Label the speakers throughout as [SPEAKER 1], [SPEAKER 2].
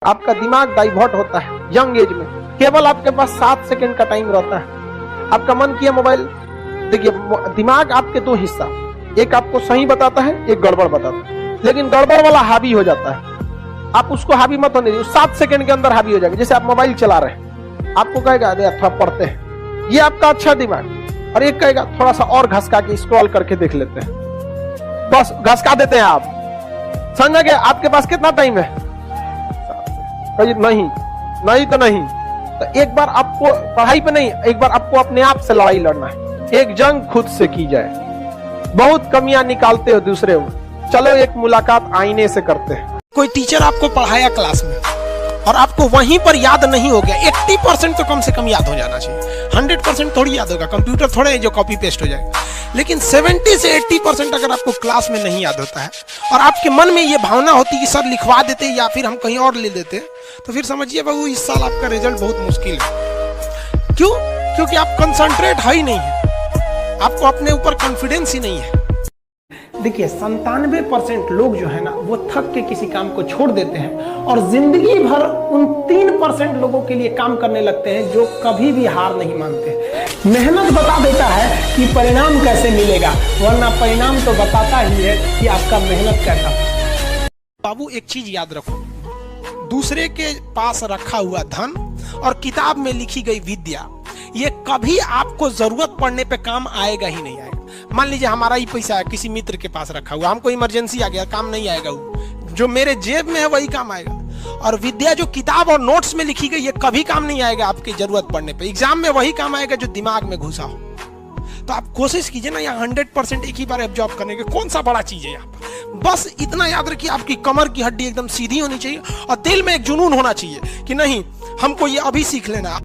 [SPEAKER 1] आपका दिमाग डाइवर्ट होता है यंग एज में। केवल आपके पास 7 सेकंड का टाइम रहता है। आपका मन किया मोबाइल, देखिए दिमाग आपके दो हिस्सा, एक आपको सही बताता है, एक गड़बड़ बताता है, लेकिन गड़बड़ वाला हावी हो जाता है। आप उसको हावी मत होने दीजिए, 7 सेकंड के अंदर हावी हो जाएगा। जैसे आप मोबाइल चला रहे हैं, आपको कहेगा अरे थोड़ा पढ़ते हैं, ये आपका अच्छा दिमाग, और एक कहेगा थोड़ा सा और घसका के स्क्रॉल करके देख लेते हैं, बस घसका देते हैं आप। समझ गए? आपके पास कितना टाइम है? नहीं नहीं तो नहीं। तो एक बार आपको पढ़ाई पे नहीं, एक बार आपको अपने आप से लड़ाई लड़ना है। एक जंग खुद से की जाए। बहुत कमियां निकालते हो दूसरे में, चलो एक मुलाकात आईने से करते हैं।
[SPEAKER 2] कोई टीचर आपको पढ़ाया क्लास में और आपको वहीं पर याद नहीं हो गया, 80% तो कम से कम याद हो जाना चाहिए। 100% थोड़ी याद होगा, कंप्यूटर थोड़े है जो कॉपी पेस्ट हो जाएगा, लेकिन 70 से 80% अगर आपको क्लास में नहीं याद होता है और आपके मन में ये भावना होती कि सर लिखवा देते या फिर हम कहीं और ले देते, तो फिर समझिए बाबू इस साल आपका रिजल्ट बहुत मुश्किल है। क्यों? क्योंकि आप कंसंट्रेट है ही नहीं है, आपको अपने ऊपर कॉन्फिडेंस ही नहीं है।
[SPEAKER 1] देखिए 97% लोग जो है ना वो थक के किसी काम को छोड़ देते हैं और जिंदगी भर उन 3% लोगों के लिए काम करने लगते हैं जो कभी भी हार नहीं मानते। मेहनत बता देता है कि परिणाम कैसे मिलेगा, वरना परिणाम तो बताता ही है कि आपका मेहनत कैसा।
[SPEAKER 2] बाबू एक चीज याद रखो, दूसरे के पास रखा हुआ धन और किताब में लिखी गई विद्या, ये कभी आपको जरूरत पड़ने पे काम आएगा ही नहीं आएगा। मान लीजिए हमारा ही पैसा है किसी मित्र के पास रखा हुआ, हमको इमरजेंसी आ गया, काम नहीं आएगा। वो जो मेरे जेब में है वही काम आएगा। और विद्या जो किताब और नोट्स में लिखी गई, ये कभी काम नहीं आएगा आपकी जरूरत पड़ने पे। एग्जाम में वही काम आएगा जो दिमाग में घुसा हो। तो आप कोशिश कीजिए ना यहाँ 100% एक ही बार एब्जॉर्ब करने के। कौन सा बड़ा चीज है यहाँ पर? बस इतना याद रखिए, आपकी कमर की हड्डी एकदम सीधी होनी चाहिए और दिल में एक जुनून होना चाहिए कि नहीं, हमको ये अभी सीख लेना।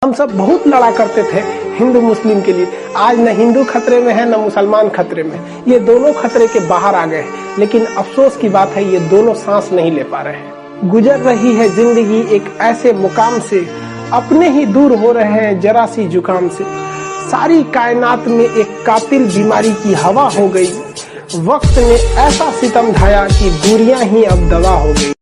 [SPEAKER 1] हम सब बहुत लड़ा करते थे हिंदू मुस्लिम के लिए। आज न हिंदू खतरे में है न मुसलमान खतरे में, ये दोनों खतरे के बाहर आ गए हैं। लेकिन अफसोस की बात है ये दोनों सांस नहीं ले पा रहे हैं। गुजर रही है जिंदगी एक ऐसे मुकाम से, अपने ही दूर हो रहे हैं जरा सी जुकाम से। सारी कायनात में एक कातिल बीमारी की हवा हो गई, वक्त ने ऐसा सितम ढाया कि दूरियां ही अब दवा हो गई।